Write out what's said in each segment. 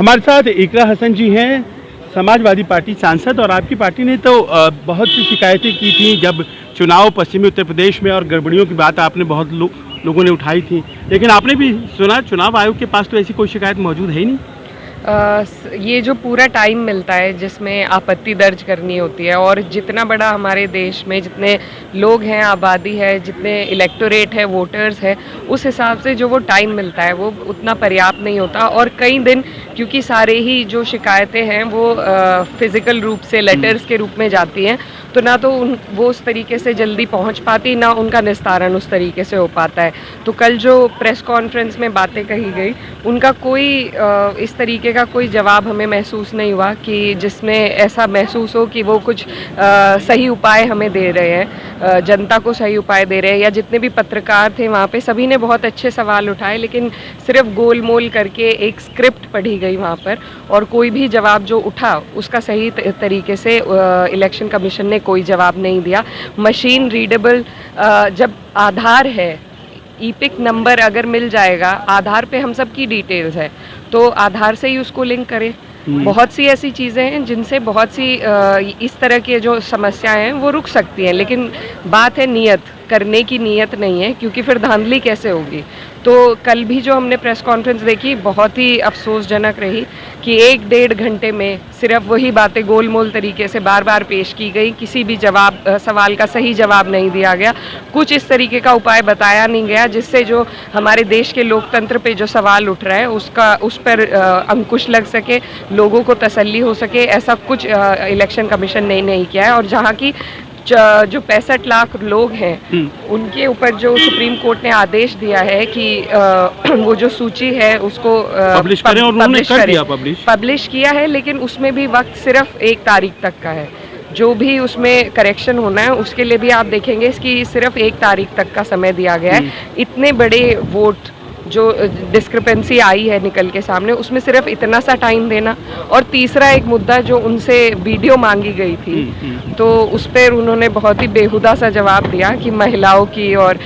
हमारे साथ इकरा हसन जी हैं, समाजवादी पार्टी सांसद। और आपकी पार्टी ने तो बहुत सी शिकायतें की थी जब चुनाव पश्चिमी उत्तर प्रदेश में, और गड़बड़ियों की बात आपने बहुत लोगों ने उठाई थी, लेकिन आपने भी सुना चुनाव आयोग के पास तो ऐसी कोई शिकायत मौजूद है ही नहीं। ये जो पूरा टाइम मिलता है जिसमें आपत्ति दर्ज करनी होती है, और जितना बड़ा हमारे देश में जितने लोग हैं, आबादी है, जितने इलेक्टोरेट है, वोटर्स है, उस हिसाब से जो वो टाइम मिलता है वो उतना पर्याप्त नहीं होता। और कई दिन, क्योंकि सारे ही जो शिकायतें हैं वो फिज़िकल रूप से लेटर्स के रूप में जाती हैं, तो ना तो वो उस तरीके से जल्दी पहुंच पाती, ना उनका निस्तारण उस तरीके से हो पाता है। तो कल जो प्रेस कॉन्फ्रेंस में बातें कही गई, उनका कोई इस तरीके का कोई जवाब हमें महसूस नहीं हुआ कि जिसमें ऐसा महसूस हो कि वो कुछ सही उपाय हमें दे रहे हैं, जनता को सही उपाय दे रहे हैं। या जितने भी पत्रकार थे वहाँ पे, सभी ने बहुत अच्छे सवाल उठाए, लेकिन सिर्फ गोल मोल करके एक स्क्रिप्ट पढ़ी गई वहाँ पर, और कोई भी जवाब जो उठा उसका सही तरीके से इलेक्शन कमीशन ने कोई जवाब नहीं दिया। मशीन रीडेबल जब आधार है, ईपिक नंबर अगर मिल जाएगा, आधार पे हम सब की डिटेल्स है, तो आधार से ही उसको लिंक करें। बहुत सी ऐसी चीज़ें हैं जिनसे बहुत सी इस तरह की जो समस्याएं हैं वो रुक सकती हैं, लेकिन बात है नियत, करने की नियत नहीं है, क्योंकि फिर धांधली कैसे होगी। तो कल भी जो हमने प्रेस कॉन्फ्रेंस देखी, बहुत ही अफसोसजनक रही कि 1-1.5 घंटे में सिर्फ वही बातें गोल मोल तरीके से बार बार पेश की गई, किसी भी सवाल का सही जवाब नहीं दिया गया, कुछ इस तरीके का उपाय बताया नहीं गया जिससे जो हमारे देश के लोकतंत्र पे जो सवाल उठ रहा है उस पर अंकुश लग सके, लोगों को तसल्ली हो सके। ऐसा कुछ इलेक्शन कमीशन ने नहीं किया है। और जहाँ की जो 65 लाख लोग हैं, उनके ऊपर जो सुप्रीम कोर्ट ने आदेश दिया है कि वो जो सूची है उसको पब्लिश करें, और उन्होंने कर दिया पब्लिश किया है, लेकिन उसमें भी वक्त सिर्फ 1 तारीख तक का है। जो भी उसमें करेक्शन होना है उसके लिए भी आप देखेंगे कि सिर्फ 1 तारीख तक का समय दिया गया है। इतने बड़े वोट जो डिस्क्रिपेंसी आई है निकल के सामने, उसमें सिर्फ इतना सा टाइम देना। और तीसरा एक मुद्दा जो उनसे वीडियो मांगी गई थी, तो उस पर उन्होंने बहुत ही बेहुदा सा जवाब दिया कि महिलाओं की और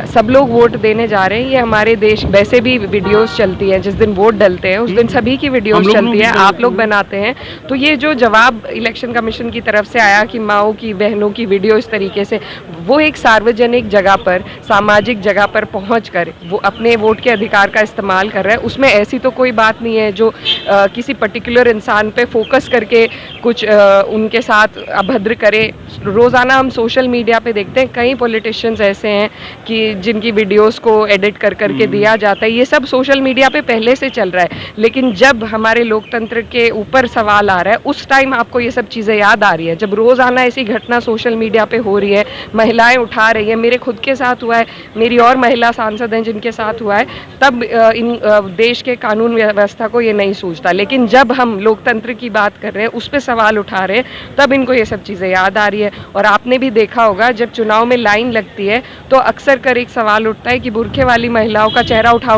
सब लोग वोट देने जा रहे हैं। ये हमारे देश वैसे भी वीडियोस चलती हैं, जिस दिन वोट डलते हैं उस दिन सभी की वीडियोस चलती है, आप लोग बनाते हैं। तो ये जो जवाब इलेक्शन कमीशन की तरफ से आया कि माओ की, बहनों की वीडियो इस तरीके से, वो एक सार्वजनिक जगह पर, सामाजिक जगह पर पहुँच कर वो अपने वोट के अधिकार का इस्तेमाल कर रहा है, उसमें ऐसी तो कोई बात नहीं है जो किसी पर्टिकुलर इंसान पे फोकस करके कुछ उनके साथ अभद्र करे। रोज़ाना हम सोशल मीडिया पे देखते हैं कई पॉलिटिशियंस ऐसे हैं कि जिनकी वीडियोस को एडिट कर करके दिया जाता है। ये सब सोशल मीडिया पे पहले से चल रहा है, लेकिन जब हमारे लोकतंत्र के ऊपर सवाल आ रहा है उस टाइम आपको ये सब चीज़ें याद आ रही है। जब रोज़ाना ऐसी घटना सोशल मीडिया पे हो रही है, महिलाएं उठा रही है, मेरे खुद के साथ हुआ है, मेरी और महिला सांसद हैं जिनके साथ हुआ है, तब इन देश के कानून व्यवस्था को ये नहीं सूझता। लेकिन जब हम लोकतंत्र की बात कर रहे हैं, उस पर सवाल उठा रहे हैं, तब इनको ये सब चीज़ें याद आ रही है। और आपने भी देखा होगा जब चुनाव में लाइन लगती है तो अक्सर कर एक सवाल उठता है कि बुरखे वाली महिलाओं का चेहरा उठा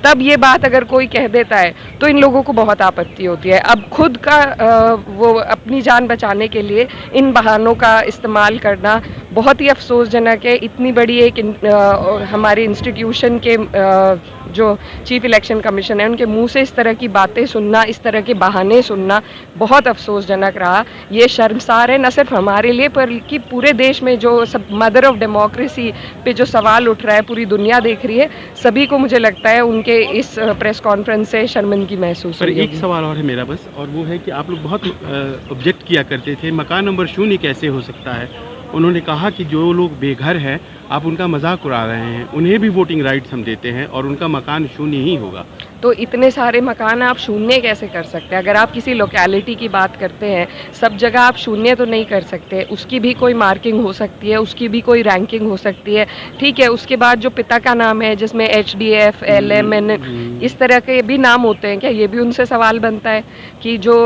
तब ये बात अगर कोई कह देता है तो इन लोगों को बहुत आपत्ति होती है। अब खुद का वो अपनी जान बचाने के लिए इन बहानों का इस्तेमाल करना बहुत ही अफसोसजनक है। इतनी बड़ी एक हमारे इंस्टीट्यूशन के जो चीफ इलेक्शन कमीशन है, उनके मुंह से इस तरह की बातें सुनना, इस तरह के बहाने सुनना बहुत अफसोसजनक रहा। ये शर्मसार है, न सिर्फ हमारे लिए पर कि पूरे देश में जो सब मदर ऑफ डेमोक्रेसी पे जो सवाल उठ रहा है, पूरी दुनिया देख रही है। सभी को मुझे लगता है उनके इस प्रेस कॉन्फ्रेंस से शर्मिंदगी महसूस हुई। एक सवाल और है मेरा बस, और वो है कि आप लोग बहुत ऑब्जेक्ट किया करते थे, मकान नंबर 0 कैसे हो सकता है। उन्होंने कहा कि जो लोग बेघर हैं आप उनका मजाक उड़ा रहे हैं, उन्हें भी वोटिंग राइट्स हम देते हैं और उनका मकान 0 ही होगा। तो इतने सारे मकान आप शून्य कैसे कर सकते हैं? अगर आप किसी लोकेलिटी की बात करते हैं, सब जगह आप शून्य तो नहीं कर सकते, उसकी भी कोई मार्किंग हो सकती है, उसकी भी कोई रैंकिंग हो सकती है, ठीक है। उसके बाद जो पिता का नाम है जिसमें HDF, LMN इस तरह के भी नाम होते हैं क्या? ये भी उनसे सवाल बनता है कि जो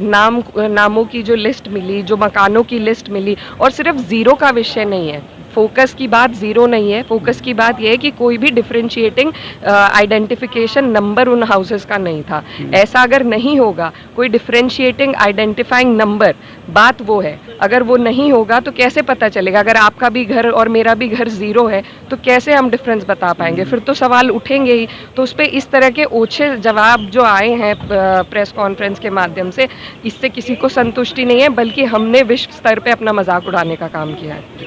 नामों की जो लिस्ट मिली, जो मकानों की लिस्ट मिली, और सिर्फ 0 का विषय नहीं है, फोकस की बात ज़ीरो नहीं है, फोकस की बात यह है कि कोई भी डिफ्रेंशिएटिंग आइडेंटिफिकेशन नंबर उन हाउसेस का नहीं था। ऐसा अगर नहीं होगा, कोई डिफ्रेंशिएटिंग आइडेंटिफाइंग नंबर, बात वो है, अगर वो नहीं होगा तो कैसे पता चलेगा? अगर आपका भी घर और मेरा भी घर ज़ीरो है तो कैसे हम डिफरेंस बता पाएंगे? फिर तो सवाल उठेंगे ही। तो उस पर इस तरह के ओछे जवाब जो आए हैं प्रेस कॉन्फ्रेंस के माध्यम से, इससे किसी को संतुष्टि नहीं है, बल्कि हमने विश्व स्तर पे अपना मजाक उड़ाने का काम किया है।